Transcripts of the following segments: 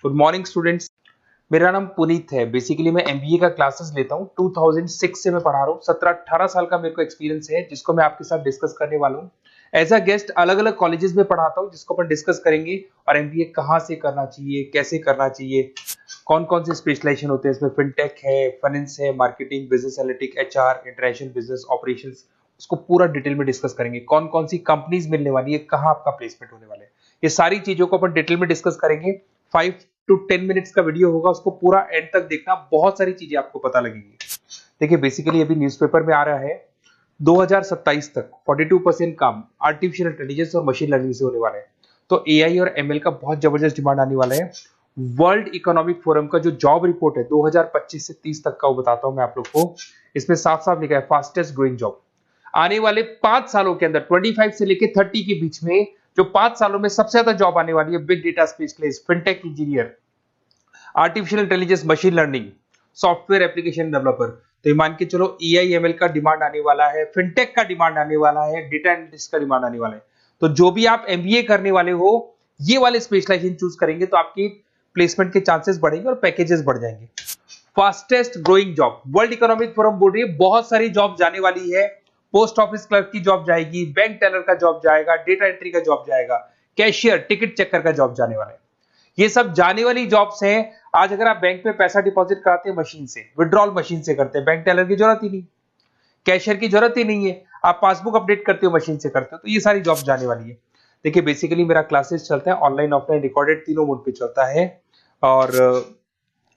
Good morning students. मेरा नाम पुनीत है। बेसिकली मैं एमबीए का क्लासेस लेता हूँ। 2006 से मैं पढ़ा रहा हूँ। 17-18 साल का मेरे को एक्सपीरियंस है, जिसको मैं आपके साथ डिस्कस करने वाला हूँ। एज अ गेस्ट अलग अलग कॉलेजेस में पढ़ाता हूँ, जिसको अपन डिस्कस करेंगे। और एमबीए कहाँ से करना चाहिए, कैसे करना चाहिए, कौन कौन से स्पेशलाइजेशन होते हैं इसमें। फिनटेक है, फाइनेंस है, marketing, business analytic, HR, international business operations, उसको पूरा डिटेल में डिस्कस करेंगे। कौन कौन सी कंपनीज मिलने वाली है, कहाँ आपका प्लेसमेंट होने वाला है, ये सारी चीजों को अपन डिटेल में डिस्कस करेंगे। 5 to 10 मिनट्स का वीडियो होगा, उसको पूरा एंड तक देखना। बहुत सारी चीजें आपको पता लगेंगी। देखिए बेसिकली अभी न्यूज़पेपर में आ रहा है 2027 तक 42% काम आर्टिफिशियल इंटेलिजेंस और मशीन लर्निंग से होने वाला है। तो एआई और एमएल का बहुत जबरदस्त डिमांड आने वाला है। वर्ल्ड इकोनॉमिक फोरम का जो जॉब रिपोर्ट है 2025 से 30 तक का, वो बताता हूं मैं आप लोग को। इसमें साफ साफ लिखा है फास्टेस्ट ग्रोइंग जॉब। आने वाले 5 सालों के अंदर 25 से लेकर 30 के बीच में जो 5 सालों में सबसे ज्यादा जॉब आने वाली है, big data specialist, fintech engineer, artificial intelligence, machine learning, software application developer. तो ये मान के चलो एआई एमएल का डिमांड आने वाला है, फिनटेक का डिमांड आने वाला है, डेटा एनालिटिक्स का डिमांड आने वाला है। तो जो भी आप एमबीए करने वाले हो, ये वाले स्पेशलाइजेशन चूज करेंगे तो आपकी प्लेसमेंट के चांसेस बढ़ेंगे और पैकेजेस बढ़ जाएंगे। Fastest growing job, world economic forum बोल रही है बहुत सारी जॉब जाने वाली है। पोस्ट ऑफिस क्लर्क की जॉब जाएगी, बैंक टेलर का जॉब जाएगा, डेटा एंट्री का जॉब जाएगा, कैशियर, टिकट चेकर का जॉब जाने वाला है। ये सब जाने वाली जॉब्स हैं। आज अगर आप बैंक में पैसा डिपॉजिट कराते हैं मशीन से, विड्रॉल मशीन से करते हैं, बैंक टेलर की जरूरत ही नहीं, कैशियर की जरूरत ही नहीं है। आप पासबुक अपडेट करते हो मशीन से करते हो, तो ये सारी जॉब जाने वाली है। देखिए बेसिकली मेरा क्लासेस चलता है ऑनलाइन ऑफलाइन रिकॉर्डेड, तीनों मोड पे चलता है। और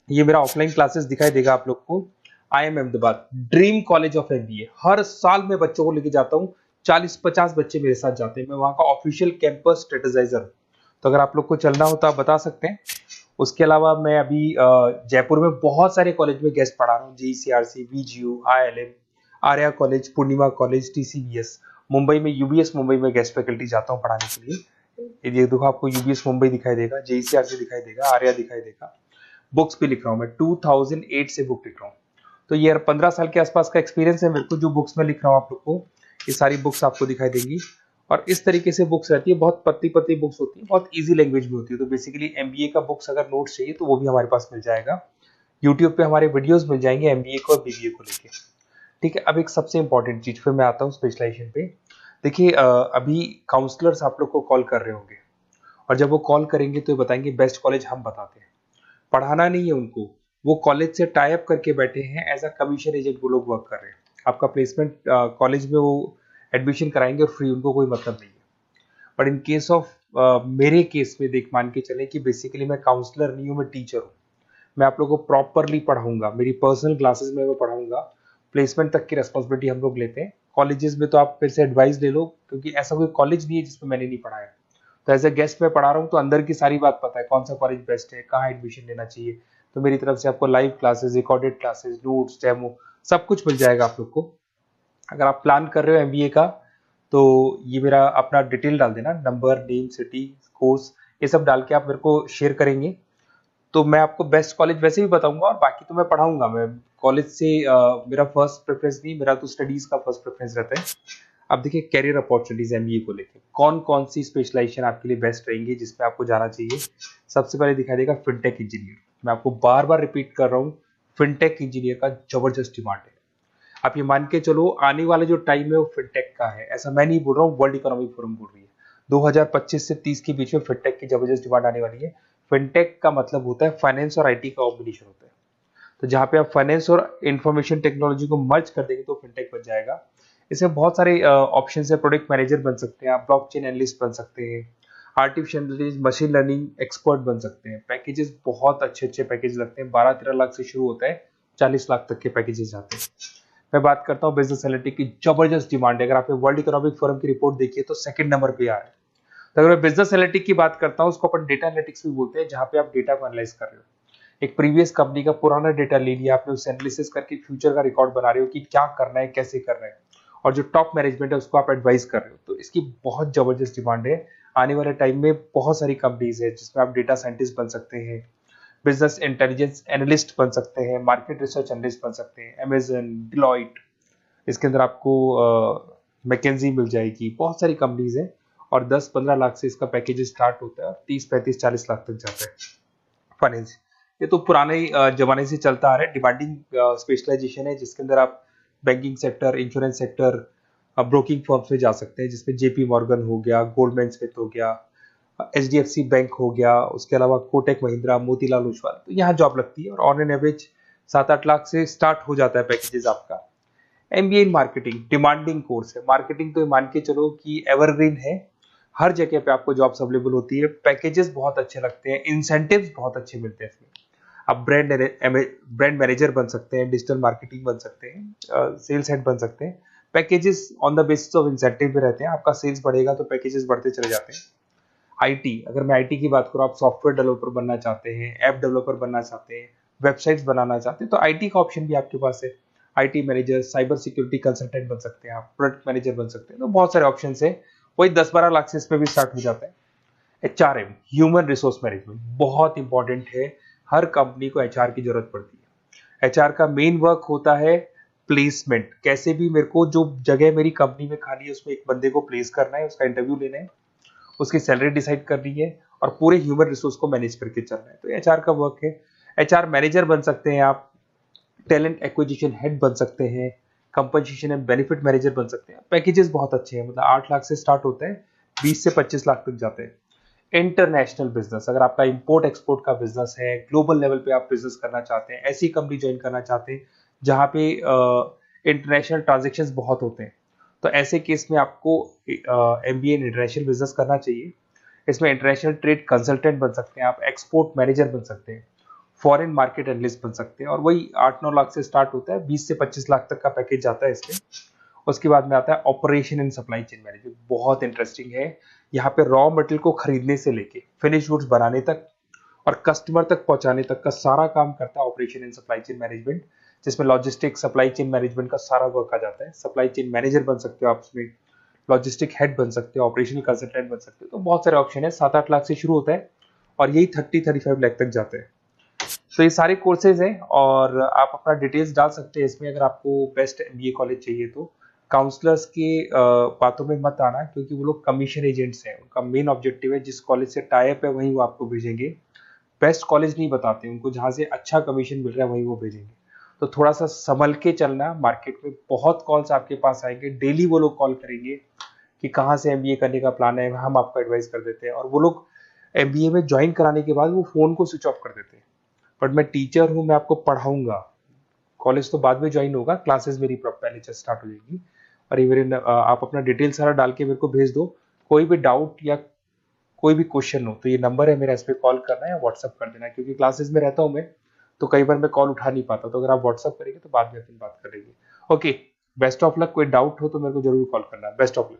ये मेरा ऑफलाइन क्लासेस दिखाई देगा आप लोग को। IIM Ahmedabad, dream college of MBA. हर साल मैं बच्चों को लेके जाता हूँ। 40-50 बच्चे मेरे साथ जाते हैं। मैं वहाँ का ऑफिशियल कैंपस स्ट्रेटेजाइजर हूँ। तो अगर आप लोग को चलना हो तो आप बता सकते हैं। उसके अलावा मैं अभी जयपुर में बहुत सारे कॉलेज में गेस्ट पढ़ा रहा हूँ। जीसीआरसी, वीजीयू, IIM, आर्या कॉलेज, पूर्णिमा कॉलेज, TCBS। मुंबई में यूबीएस मुंबई में गेस्ट फैकल्टी जाता हूँ पढ़ाने के लिए। ये देखो आपको यूबीएस मुंबई दिखाई देगा, JCRC दिखाई देगा, आर्या दिखाई देगा। बुक्स भी लिख रहा हूँ मैं, 2008 से बुक लिख रहा हूँ। तो ये 15 साल के आसपास का एक्सपीरियंस है मेरे को। जो बुक्स में लिख रहा हूँ आप लोग को, ये सारी बुक्स आपको दिखाई देंगी। और इस तरीके से बुक्स रहती है, बहुत पतली पतली बुक्स होती है, बहुत इजी लैंग्वेज में होती है। तो बेसिकली एमबीए का बुक्स अगर नोट्स चाहिए तो वो भी हमारे पास मिल जाएगा। यूट्यूब पे हमारे वीडियोस मिल जाएंगे एमबीए को और बीबीए को लेके। ठीक है, अब एक सबसे इंपॉर्टेंट चीज फिर मैं आता हूँ स्पेशलाइजेशन पे। देखिए अभी काउंसलर्स आप लोग को कॉल कर रहे होंगे, और जब वो कॉल करेंगे तो ये बताएंगे बेस्ट कॉलेज हम बताते हैं। पढ़ाना नहीं है उनको, वो कॉलेज से टाई अप करके बैठे हैं। एज अ कमीशन एजेंट वो लोग वर्क कर रहे हैं। आपका प्लेसमेंट कॉलेज में वो एडमिशन कराएंगे और फ्री, उनको कोई मतलब नहीं है। बट इन केस ऑफ मेरे केस में देख मान के चले कि बेसिकली मैं काउंसलर नहीं हूँ, मैं टीचर हूँ। मैं आप लोगों को प्रॉपरली पढ़ाऊंगा, मेरी पर्सनल क्लासेस में मैं पढ़ाऊंगा। प्लेसमेंट तक की रेस्पॉन्सिबिलिटी हम लोग लेते हैं। कॉलेजेस में तो आप फिर से एडवाइस ले लो, क्योंकि ऐसा कोई कॉलेज नहीं है जिसमें मैंने नहीं पढ़ाया। तो एज ए गेस्ट मैं पढ़ा रहा हूँ, तो अंदर की सारी बात पता है, कौन सा कॉलेज बेस्ट है, कहाँ एडमिशन लेना चाहिए। तो मेरी तरफ से आपको live classes, recorded classes, notes, demo, सब कुछ मिल जाएगा आप लोग को। अगर आप प्लान कर रहे हो एमबीए का, तो ये मेरा अपना डिटेल डाल देना, नंबर, नेम, सिटी, कोर्स, ये सब डाल के आप मेरे को शेयर करेंगे। तो मैं आपको बेस्ट कॉलेज वैसे भी बताऊंगा, और बाकी तो मैं पढ़ाऊंगा। मैं कॉलेज से मेरा फर्स्ट प्रेफरेंस नहीं, मेरा तो स्टडीज का फर्स्ट प्रेफरेंस रहता है। अब देखिए कैरियर अपॉर्चुनिटीज एमबीए को लेके कौन कौन सी स्पेशलाइजेशन आपके लिए बेस्ट रहेंगी, जिसमें आपको जाना चाहिए। सबसे पहले दिखाई देगा फिनटेक इंजीनियर। मैं आपको बार बार रिपीट कर रहा हूँ, फिनटेक इंजीनियर का जबरदस्त डिमांड है। आप ये मान के चलो आने वाला जो टाइम है वो फिनटेक का है। ऐसा मैं नहीं बोल रहा हूँ, वर्ल्ड इकोनॉमिक फोरम बोल रही है। 2025 से 30 के बीच में फिनटेक की जबरदस्त डिमांड आने वाली है। फिनटेक का मतलब होता है फाइनेंस और आईटी का कॉम्बिनेशन होता है। तो जहां पे आप फाइनेंस और इंफॉर्मेशन टेक्नोलॉजी को मर्ज कर देंगे तो फिनटेक बन जाएगा। इसमें बहुत सारे ऑप्शन है। प्रोडक्ट मैनेजर बन सकते हैं आप, ब्लॉकचेन एनालिस्ट बन सकते हैं, artificial intelligence, machine learning expert बन सकते हैं। पैकेजेस बहुत अच्छे अच्छे पैकेज लगते हैं, 12-13 लाख से शुरू होता है, 40 लाख तक के पैकेजेस जाते हैं। मैं बात करता हूँ बिजनेस एनालिटिक की, जबरदस्त डिमांड है। अगर आपने वर्ल्ड इकोनॉमिक फोरम की रिपोर्ट देखी है तो सेकंड नंबर पे आ रहा है। तो अगर मैं बिजनेस एनालिटिक की बात करता हूँ, उसको अपन डेटा एनालिटिक्स भी बोलते हैं, जहां पे आप डेटा को एनालाइज कर रहे हो। एक प्रीवियस कंपनी का पुराना डेटा ले लिया आपने, उसे एनालिसिस करके फ्यूचर का रिकॉर्ड बना रहे हो कि क्या करना है, कैसे करना है, और जो टॉप मैनेजमेंट है उसको आप एडवाइस कर रहे हो। तो इसकी बहुत जबरदस्त डिमांड है। आने वाले टाइम में बहुत सारी कंपनीज है जिसमें आप डेटा साइंटिस्ट बन सकते हैं, बिजनेस इंटेलिजेंस एनालिस्ट बन सकते हैं, मार्केट रिसर्च एनालिस्ट बन सकते हैं, अमेजन, डिलॉइट, इसके अंदर आपको मैकेंजी मिल जाएगी। बहुत सारी कंपनीज हैं, और 10-15 लाख से इसका पैकेज स्टार्ट होता है और 30-35-40 लाख तक जाता है। फाइनेंस, ये तो पुराने जमाने से चलता आ रहा है। डिमांडिंग स्पेशलाइजेशन है जिसके अंदर आप banking sector, insurance sector, broking firms में जा सकते हैं, जिसमें जेपी मॉर्गन हो गया, गोल्डमैन स्मिथ हो गया, एचडीएफसी बैंक हो गया, उसके अलावा कोटक महिंद्रा, मोतीलाल ओसवाल, तो यहाँ जॉब लगती है और ऑन एन एवरेज 7-8 लाख से स्टार्ट हो जाता है पैकेजेस आपका। MBA in marketing demanding course है। मार्केटिंग तो मान के चलो कि एवरग्रीन है, हर जगह पे आपको जॉब्स अवेलेबल होती है, पैकेजेस बहुत अच्छे लगते हैं, इंसेंटिव्स बहुत अच्छे मिलते हैं इसमें। आप ब्रांड मैनेजर बन सकते हैं, डिजिटल मार्केटिंग बन सकते हैं, सेल्स हेड बन सकते हैं। Packages on the basis of incentive पे रहते हैं, आपका सेल्स बढ़ेगा तो पैकेजेस बढ़ते चले जाते हैं। आईटी, अगर मैं आईटी की बात करूँ, आप सॉफ्टवेयर डेवलपर बनना चाहते हैं, ऐप डेवलपर बनना चाहते हैं, वेबसाइट्स बनाना चाहते हैं, तो आईटी का ऑप्शन भी आपके पास है। IT manager, cyber security consultant बन सकते हैं आप, प्रोडक्ट मैनेजर बन सकते हैं, तो बहुत सारे ऑप्शन है। वही 10-12 लाख से इसमें भी स्टार्ट हो जाता है। एचआरएम, ह्यूमन रिसोर्स मैनेजमेंट, बहुत इंपॉर्टेंट है। हर कंपनी को एचआर की जरूरत पड़ती है। एचआर का मेन वर्क होता है प्लेसमेंट, कैसे भी मेरे को जो जगह मेरी कंपनी में खाली है उसमें एक बंदे को प्लेस करना है, उसका इंटरव्यू लेना है, उसकी सैलरी डिसाइड करनी है और पूरे ह्यूमन रिसोर्स को मैनेज करके चलना है, तो एचआर का वर्क है। एचआर मैनेजर बन सकते हैं आप, टैलेंट एक्विजिशन हेड बन सकते हैं, कंपनसेशन एंड बेनिफिट मैनेजर बन सकते हैं। पैकेजेस बहुत अच्छे हैं, मतलब 8 लाख से स्टार्ट होते हैं, 20 से 25 लाख तक जाते हैं। इंटरनेशनल बिजनेस, अगर आपका इंपोर्ट एक्सपोर्ट का बिजनेस है, ग्लोबल लेवल पे आप बिजनेस करना चाहते हैं, ऐसी कंपनी ज्वाइन करना चाहते हैं जहां पे इंटरनेशनल ट्रांजेक्शन्स बहुत होते हैं, तो ऐसे केस में आपको एमबीए इन इंटरनेशनल बिजनेस करना चाहिए। इसमें इंटरनेशनल ट्रेड कंसल्टेंट बन सकते हैं आप, एक्सपोर्ट मैनेजर बन सकते हैं, फॉरेन मार्केट एनालिस्ट बन सकते हैं, और वही 8-9 लाख से स्टार्ट होता है, 20 से 25 लाख तक का पैकेज जाता है इसमें। उसके बाद में आता है operation and supply chain management, बहुत इंटरेस्टिंग है। यहाँ पे रॉ मटेरियल को खरीदने से लेके फिनिश गुड्स बनाने तक और कस्टमर तक पहुंचाने तक का सारा काम करता है operation and supply chain management, जिसमें लॉजिस्टिक सप्लाई चेन मैनेजमेंट का सारा वर्क आ जाता है। सप्लाई चेन मैनेजर बन सकते हो आप उसमें, लॉजिस्टिक हेड बन सकते हो, ऑपरेशनल कंसल्टेंट बन सकते हो, तो बहुत सारे ऑप्शन है। 7-8 लाख से शुरू होता है और यही 30-35 लाख तक जाते हैं। तो ये सारे कोर्सेज हैं और आप अपना डिटेल्स डाल सकते हैं इसमें। अगर आपको बेस्ट एमबीए कॉलेज चाहिए तो काउंसलर्स के बातों में मत आना, क्योंकि वो लोग कमीशन एजेंट्स हैं। उनका मेन ऑब्जेक्टिव है जिस कॉलेज से टाई अप है वहीं वो आपको भेजेंगे, बेस्ट कॉलेज नहीं बताते उनको, जहां से अच्छा कमीशन मिल रहा है वहीं वो भेजेंगे। तो थोड़ा सा संभल के चलना, मार्केट में बहुत कॉल्स आपके पास आएंगे, डेली वो लोग कॉल करेंगे कि कहाँ से एमबीए करने का प्लान है, हम आपको एडवाइस कर देते हैं, और वो लोग एमबीए में ज्वाइन कराने के बाद वो फोन को स्विच ऑफ कर देते हैं। बट मैं टीचर हूँ, मैं आपको पढ़ाऊंगा, कॉलेज तो बाद में ज्वाइन होगा, क्लासेस मेरी पहले से स्टार्ट हो जाएगी। और ये मेरे आप अपना डिटेल सारा डाल के मेरे को भेज दो। कोई भी डाउट या कोई भी क्वेश्चन हो तो ये नंबर है मेरा, इस पे कॉल करना है या व्हाट्सअप कर देना है, क्योंकि क्लासेस में रहता हूँ मैं, तो कई बार मैं कॉल उठा नहीं पाता, तो अगर आप व्हाट्सअप करेंगे तो बाद में अपन बात कर लेंगे। Okay, best of luck. कोई डाउट हो तो मेरे को जरूर कॉल करना। Best of luck.